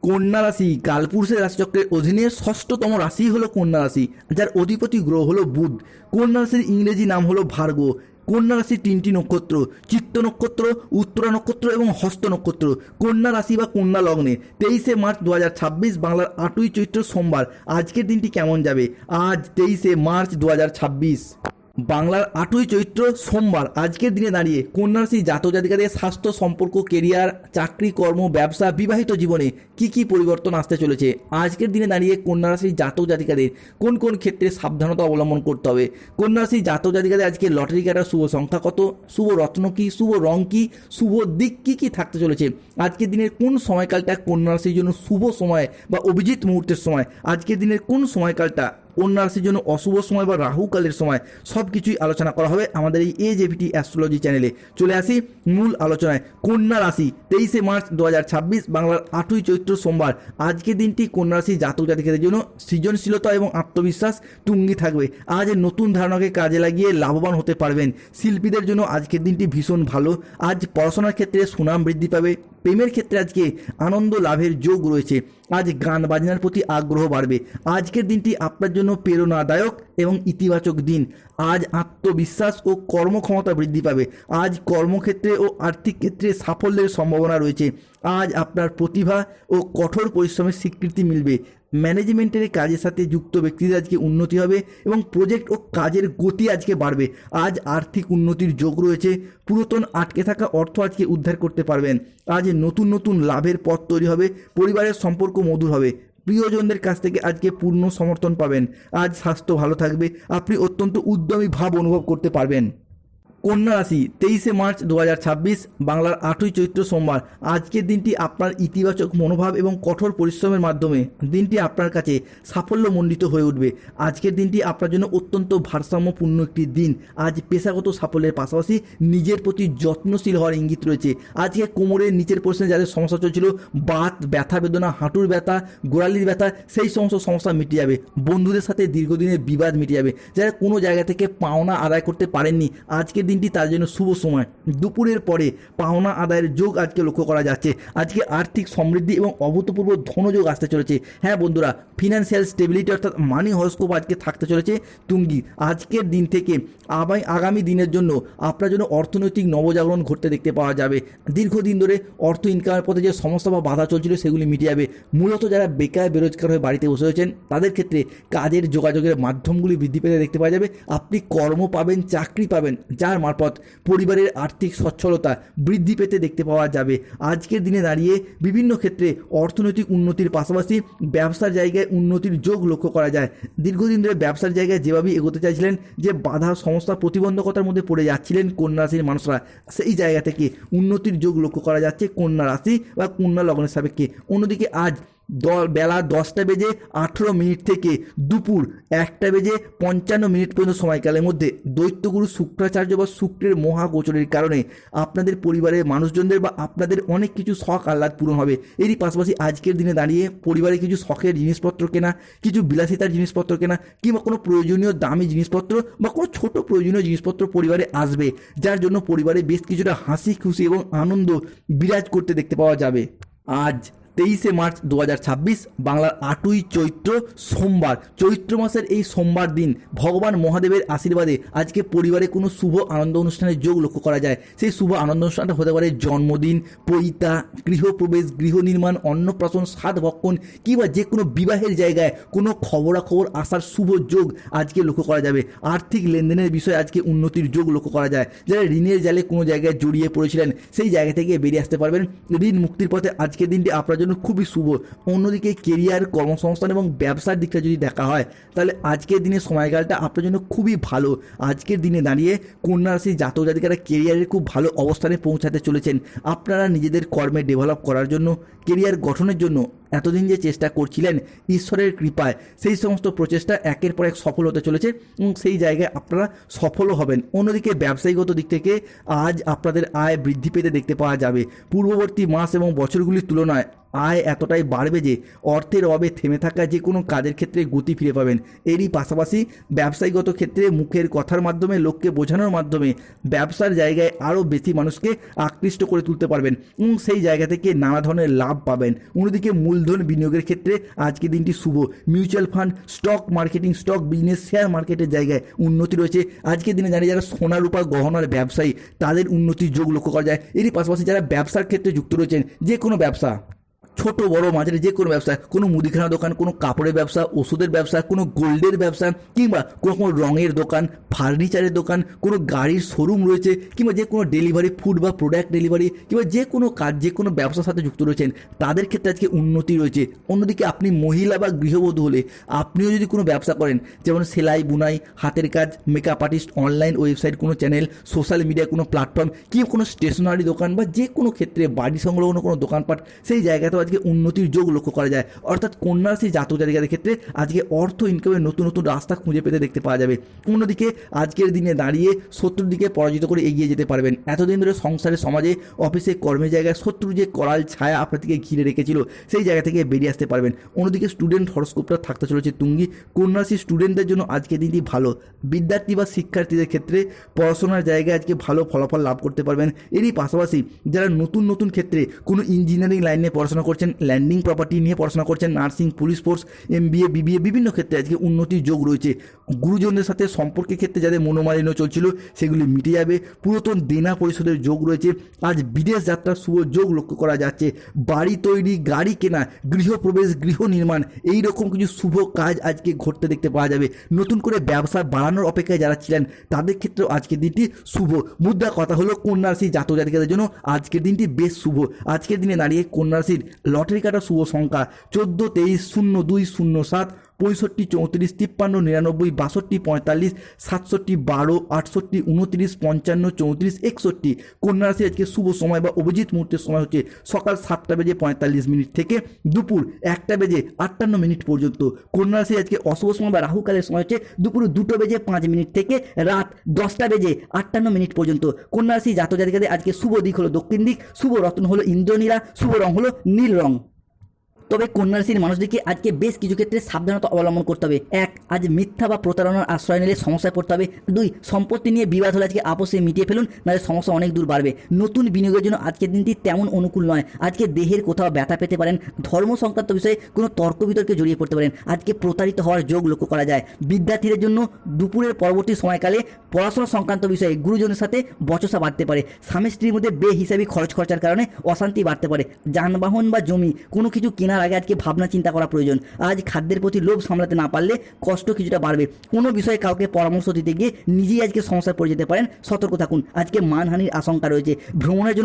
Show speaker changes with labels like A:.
A: কন্যা রাশি কালপুরুষের রাশিচক্রের অধীনে ষষ্ঠতম রাশি হলো কন্যা রাশি, যার অধিপতি গ্রহ হলো বুধ। কন্যা রাশির ইংরেজি নাম হলো ভার্গ। কন্যা রাশির তিনটি নক্ষত্র: চিত্ত নক্ষত্র, উত্তরা নক্ষত্র এবং হস্ত নক্ষত্র। কন্যা রাশি বা কন্যা লগ্নে 23শে মার্চ 2026 বাংলার 8ই চৈত্র সোমবার আজকের দিনটি কেমন যাবে? আজ 23শে মার্চ 2026 বাংলার 8ই চৈত্র সোমবার আজকের দিনে দাঁড়িয়ে কন্যা রাশির জাতক জাতিকাদের স্বাস্থ্য, সম্পর্ক, কেরিয়ার, চাকরি, কর্ম, ব্যবসা, বিবাহিত জীবনে কি কি পরিবর্তন আসতে চলেছে? আজকের দিনে দাঁড়িয়ে কন্যা রাশির জাতক জাতিকাদের কোন কোন ক্ষেত্রে সাবধানতা অবলম্বন করতে হবে? কন্যা রাশির জাতক জাতিকাদের আজকে লটারি কাটার শুভ সংখ্যা কত? শুভ রত্ন কী? শুভ রং কী? শুভ দিক কী কী থাকতে চলেছে? আজকের দিনের কোন সময়কালটা কন্যা রাশির জন্য শুভ সময় বা অভিজিৎ মুহূর্তের সময়? আজকের দিনের কোন সময়কালটা কন্যা রাশির জন্য অশুভ সময় বা রাহুকালের সময়? সব কিছুই আলোচনা করা হবে আমাদের এই AJPT অ্যাস্ট্রোলজি চ্যানেলে। চলে আসি মূল আলোচনায়। কন্যা রাশি 23শে মার্চ 2026 বাংলার 8ই চৈত্র সোমবার আজকের দিনটি কন্যা রাশি জাতক জাতিকাদের জন্য সৃজনশীলতা এবং আত্মবিশ্বাস তুঙ্গি থাকবে। আজ নতুন ধারণাকে কাজে লাগিয়ে লাভবান হতে পারবেন। শিল্পীদের জন্য আজকের দিনটি ভীষণ ভালো। আজ পড়াশোনার ক্ষেত্রে সুনাম বৃদ্ধি পাবে। প্রেমের ক্ষেত্রে আজকে আনন্দ লাভের যোগ রয়েছে। আজ গান বাজনার প্রতি আগ্রহ বাড়বে। আজকের দিনটি আপনার জন্য প্রেরণাদায়ক এবং ইতিবাচক দিন। আজ আত্মবিশ্বাস ও কর্মক্ষমতা বৃদ্ধি পাবে। আজ কর্মক্ষেত্রে ও আর্থিক ক্ষেত্রে সাফল্যের সম্ভাবনা রয়েছে। আজ আপনার প্রতিভা ও কঠোর পরিশ্রমের স্বীকৃতি মিলবে। ম্যানেজমেন্টের কাজের সাথে যুক্ত ব্যক্তিদের আজকে উন্নতি হবে এবং প্রজেক্ট ও কাজের গতি আজকে বাড়বে। আজ আর্থিক উন্নতির যোগ রয়েছে। পুরাতন আটকে থাকা অর্থ আজকে উদ্ধার করতে পারবেন। আজ নতুন নতুন লাভের পথ তৈরি হবে। পরিবারের সম্পর্ক মধুর হবে। প্রিয়জনদের কাছ থেকে আজকে পূর্ণ সমর্থন পাবেন। আজ স্বাস্থ্য ভালো থাকবে। আপনি অত্যন্ত উদ্যমী ভাব অনুভব করতে পারবেন। কন্যা রাশি 23শে মার্চ 2026 বাংলার 8ই চৈত্র সোমবার আজকের দিনটি আপনার ইতিবাচক মনোভাব এবং কঠোর পরিশ্রমের মাধ্যমে দিনটি আপনার কাছে সাফল্যমণ্ডিত হয়ে উঠবে। আজকের দিনটি আপনার জন্য অত্যন্ত ভারসাম্যপূর্ণ একটি দিন। আজ পেশাগত সাফল্যের পাশাপাশি নিজের প্রতি যত্নশীল হওয়ার ইঙ্গিত রয়েছে। আজকে কোমরের নিচের পোর্শনে যাদের সমস্যা চলছিল, বাত ব্যথা বেদনা, হাঁটুর ব্যথা, গোড়ালির ব্যথা, সেই সমস্ত সমস্যা মিটে যাবে। বন্ধুদের সাথে দীর্ঘদিনের বিবাদ মিটে যাবে। যারা কোনো জায়গা থেকে পাওনা আদায় করতে পারেননি, আজকের দিনটি তার জন্য শুভ সময়। দুপুরের পরে পাওনা আদায়ের যোগ আজকে লক্ষ্য করা যাচ্ছে। আজকে আর্থিক সমৃদ্ধি এবং অভূতপূর্ব ধনযোগ আসতে চলেছে। হ্যাঁ বন্ধুরা, ফিনান্সিয়াল স্টেবিলিটি অর্থাৎ মানি হরস্কোপ আজকে থাকতে চলেছে তুঙ্গি। আজকের দিন থেকে আগামী দিনের জন্য আপনার জন্য অর্থনৈতিক নবজাগরণ ঘটতে দেখতে পাওয়া যাবে। দীর্ঘদিন ধরে অর্থ ইনকামের পথে যে সমস্যা বা বাধা চলছিল সেগুলি মিটে যাবে। মূলত যারা বেকার বেরোজগার হয়ে বাড়িতে বসে রয়েছেন তাদের ক্ষেত্রে কাজের যোগাযোগের মাধ্যমগুলি বৃদ্ধি পেতে দেখতে পাওয়া যাবে। আপনি কর্ম পাবেন, চাকরি পাবেন, যার মারফত পরিবারের আর্থিক সচ্ছলতা বৃদ্ধি পেতে দেখতে পাওয়া যাবে। আজকের দিনে দাঁড়িয়ে বিভিন্ন ক্ষেত্রে অর্থনৈতিক উন্নতির পাশাপাশি ব্যবসার জায়গায় উন্নতির যোগ লক্ষ্য করা যায়। দীর্ঘদিন ধরে ব্যবসার জায়গায় যেভাবে এগোতে চাইছিলেন, যে বাধা সমস্যা প্রতিবন্ধকতার মধ্যে পড়ে যাচ্ছিলেন কন্যা রাশির মানুষরা, সেই জায়গা থেকে উন্নতির যোগ লক্ষ্য করা যাচ্ছে কন্যা রাশি বা কন্যা লগ্নের সাপেক্ষে। অন্যদিকে আজ বেলা 10টা বেজে 18 মিনিট থেকে দুপুর 1টা বেজে 55 মিনিট পর্যন্ত সময়কালের মধ্যে দৈত্যগুরু শুক্রাচার্য বা শুক্রের মহাগোচরের কারণে আপনাদের পরিবারের মানুষজনদের বা আপনাদের অনেক কিছু শখ আহ্লাদ পূরণ হবে। এরই পাশাপাশি আজকের দিনে দাঁড়িয়ে পরিবারে কিছু শখের জিনিসপত্র কেনা, কিছু বিলাসিতার জিনিসপত্র কেনা, কিংবা কোনো প্রয়োজনীয় দামি জিনিসপত্র বা কোনো ছোট প্রয়োজনীয় জিনিসপত্র পরিবারে আসবে, যার জন্য পরিবারে বেশ কিছুটা হাসি খুশি এবং আনন্দ বিরাজ করতে দেখতে পাওয়া যাবে। আজ 23শে মার্চ 2026 বাংলার 8ই চৈত্র সোমবার, চৈত্র মাসের এই সোমবার দিন ভগবান মহাদেবের আশীর্বাদে আজকে পরিবারে কোনো শুভ আনন্দ অনুষ্ঠানের যোগ লক্ষ্য করা যায়। সেই শুভ আনন্দ অনুষ্ঠানটা হতে পারে জন্মদিন, পৈতা, গৃহপ্রবেশ, গৃহ নির্মাণ, অন্নপ্রাশন, সাধ ভক্ষণ, কিংবা যে কোনো বিবাহের জায়গায় কোনো খবরাখবর আসার শুভ যোগ আজকে লক্ষ্য করা যাবে। আর্থিক লেনদেনের বিষয়ে আজকে উন্নতির যোগ লক্ষ্য করা যায়। যারা ঋণের জালে কোনো জায়গায় জড়িয়ে পড়েছিলেন সেই জায়গা থেকে বেরিয়ে আসতে পারবেন। ঋণ মুক্তির পথে আজকের দিনটি আপনার জন্য খুবই শুভ। অন্যদিকে কেরিয়ার, কর্মসংস্থান এবং ব্যবসার দিকটা যদি দেখা হয়, তাহলে আজকের দিনের সময়কালটা আপনার জন্য খুবই ভালো। আজকের দিনে দাঁড়িয়ে কন্যা রাশির জাতক জাতিকারা কেরিয়ারের খুব ভালো অবস্থানে পৌঁছাতে চলেছেন। আপনারা নিজেদের কর্মে ডেভেলপ করার জন্য, কেরিয়ার গঠনের জন্য এতদিন যে চেষ্টা করছিলেন, ঈশ্বরের কৃপায় সেই সমস্ত প্রচেষ্টা একের পর এক সফল হতে চলেছে এবং সেই জায়গায় আপনারা সফলও হবেন। অন্যদিকে ব্যবসায়িকগত দিক থেকে আজ আপনাদের আয় বৃদ্ধি পেতে দেখতে পাওয়া যাবে। পূর্ববর্তী মাস এবং বছরগুলির তুলনায় আয় এতটাই বাড়বে যে অর্থের অভাবে থেমে থাকা যে কোনো কাজের ক্ষেত্রে গতি ফিরে পাবেন। এরই পাশাপাশি ব্যবসায়িকগত ক্ষেত্রে মুখের কথার মাধ্যমে, লোককে বোঝানোর মাধ্যমে ব্যবসার জায়গায় আরও বেশি মানুষকে আকৃষ্ট করে তুলতে পারবেন এবং সেই জায়গা থেকে নানা ধরনের লাভ পাবেন। অন্যদিকে মূলধন মূলধন বিনিয়োগের ক্ষেত্রে আজকে দিনটি শুভ। Mutual fund, stock marketing, stock business, share মার্কেটের জায়গায় উন্নতি রয়েছে। আজকের দিনে জানি যারা সোনা রূপা গহনার ব্যবসায়ী তাদের উন্নতির যোগ লক্ষ্য করা যায়। এরই পাশাপাশি যারা ব্যবসার ক্ষেত্রে যুক্ত রয়েছেন, যে কোনো ব্যবসা, ছোট বড় মাঝারি যে কোনো ব্যবসা, কোনো মুদিখানা দোকান, কোনো কাপড়ের ব্যবসা, ওষুধের ব্যবসা, কোনো গোল্ডের ব্যবসা, কিংবা কোনো রঙের দোকান, ফার্নিচারের দোকান, কোনো গাড়ির শোরুম রয়েছে, কিংবা যে কোনো ডেলিভারি, ফুড বা প্রোডাক্ট ডেলিভারি, কিংবা যে কোনো কাজ, যে কোনো ব্যবসার সাথে যুক্ত রয়েছেন তাদের ক্ষেত্রে আজকে উন্নতি রয়েছে। অন্যদিকে আপনি মহিলা বা গৃহবধূ হলে আপনিও যদি কোনো ব্যবসা করেন, যেমন সেলাই, বুনাই, হাতের কাজ, মেকআপ আর্টিস্ট, অনলাইন ওয়েবসাইট, কোনো চ্যানেল, সোশ্যাল মিডিয়া কোনো প্ল্যাটফর্ম, কি কোনো স্টেশনারি দোকান বা যে কোনো ক্ষেত্রে বাড়ি সংলগ্ন কোনো দোকানপাট, সেই জায়গাতেও আজকে উন্নতির যোগ লক্ষ্য করা যায়। অর্থাৎ কন্যা রাশি জাতক জাতিকাদের ক্ষেত্রে আজকে অর্থ ইনকামের নতুন নতুন রাস্তা খুঁজে পেতে দেখতে পাওয়া যাবে। অন্যদিকে আজকের দিনে দাঁড়িয়ে শত্রুর দিকে পরাজিত করে এগিয়ে যেতে পারবেন। এতদিন ধরে সংসারে, সমাজে, অফিসে, কর্মের জায়গায় শত্রুর যে করাল ছায়া আপনাদেরকে ঘিরে রেখেছিল সেই জায়গা থেকে বেরিয়ে আসতে পারবেন। অন্যদিকে স্টুডেন্ট হরস্কোপটা থাকতে চলেছে তুঙ্গি। কন্যা রাশির স্টুডেন্টদের জন্য আজকে দিনটি ভালো। বিদ্যার্থী বা শিক্ষার্থীদের ক্ষেত্রে পড়াশোনার জায়গায় আজকে ভালো ফলাফল লাভ করতে পারবেন। এরই পাশাপাশি যারা নতুন নতুন ক্ষেত্রে কোনো ইঞ্জিনিয়ারিং লাইনে পড়াশোনা করছেন, ল্যান্ডিং প্রপার্টি নিয়ে পড়াশোনা করছেন, nursing, police force, MBA, BBA, বিভিন্ন ক্ষেত্রে আজকে উন্নতির যোগ রয়েছে। গুরুজনদের সাথে সম্পর্কের ক্ষেত্রে যাদের মনোমালিন্য চলছিল সেগুলি মিটে যাবে। পুরাতন দেনা পরিশোধের যোগ রয়েছে। আজ বিদেশ যাত্রার শুভ যোগ লক্ষ্য করা যাচ্ছে। বাড়ি তৈরি, গাড়ি কেনা, গৃহপ্রবেশ, গৃহ নির্মাণ, এই রকম কিছু শুভ কাজ আজকে ঘটতে দেখতে পাওয়া যাবে। নতুন করে ব্যবসা বাড়ানোর অপেক্ষায় যারা ছিলেন তাদের ক্ষেত্রেও আজকের দিনটি শুভ। মুদ্রা কথা হলো কন্যা রাশি জাতক জাতিকাদের জন্য আজকের দিনটি বেশ শুভ। আজকের দিনে দাঁড়িয়ে কন্যা রাশির লটারি কাটা শুভ সংখ্যা 14, 23, 02, 07, 65, 34, 53, 99, 62, 45, 67, 12, 68, 29, 55, 34, 61। কন্যা রাশি আজকে শুভ সময় বা অভিজিৎ মুহূর্তের সময় হচ্ছে সকাল 7:45 থেকে দুপুর 1:58 পর্যন্ত। কন্যা রাশি আজকে অশুভ সময় বা রাহুকালের সময় হচ্ছে দুপুর 2:05 থেকে রাত 10:58 পর্যন্ত। কন্যা রাশি জাতক জাতিকাদের আজকে শুভ দিক হলো দক্ষিণ দিক, শুভ রত্ন হলো ইন্দ্রনীলা, শুভ রং হলো নীল রং। তবে কন্যা রাশির মানুষদেরকে আজকে বেশ কিছু ক্ষেত্রে সাবধানতা অবলম্বন করতে হবে। 1, আজ মিথ্যা বা প্রতারণার আশ্রয় নিলে সমস্যায় পড়তে হবে। 2, সম্পত্তি নিয়ে বিবাদ হলে আজকে আপোষে মিটিয়ে ফেলুন, নাহলে সমস্যা অনেক দূর বাড়বে। নতুন বিনিয়োগের জন্য আজকের দিনটি তেমন অনুকূল নয়। আজকে দেহের কোথাও ব্যথা পেতে পারেন, ধর্ম সংক্রান্ত বিষয়ে কোনো তর্ক বিতর্কে জড়িয়ে পড়তে পারেন। আজকে প্রতারিত হওয়ার যোগ লক্ষ্য করা যায়। বিদ্যার্থীদের জন্য দুপুরের পরবর্তী সময়কালে পড়াশোনা সংক্রান্ত বিষয়ে গুরুজনের সাথে বচসা বাড়তে পারে। স্বামী স্ত্রীর মধ্যে বেহিসাবি খরচার কারণে অশান্তি বাড়তে পারে। যানবাহন বা জমি কোনো কিছু কেনার আগে আজকে ভাবনা চিন্তা করা প্রয়োজন। আজ খাদ্যের প্রতি লোভ সামলাতে না পারলে কষ্ট কিছুটা বাড়বে। কোনো বিষয়ে কাউকে পরামর্শ দিতে গিয়ে নিজেই আজকে সমস্যায় পড়ে যেতে পারেন, সতর্ক থাকুন। আজকে মানহানির আশঙ্কা রয়েছে। ভ্রমণের জন্য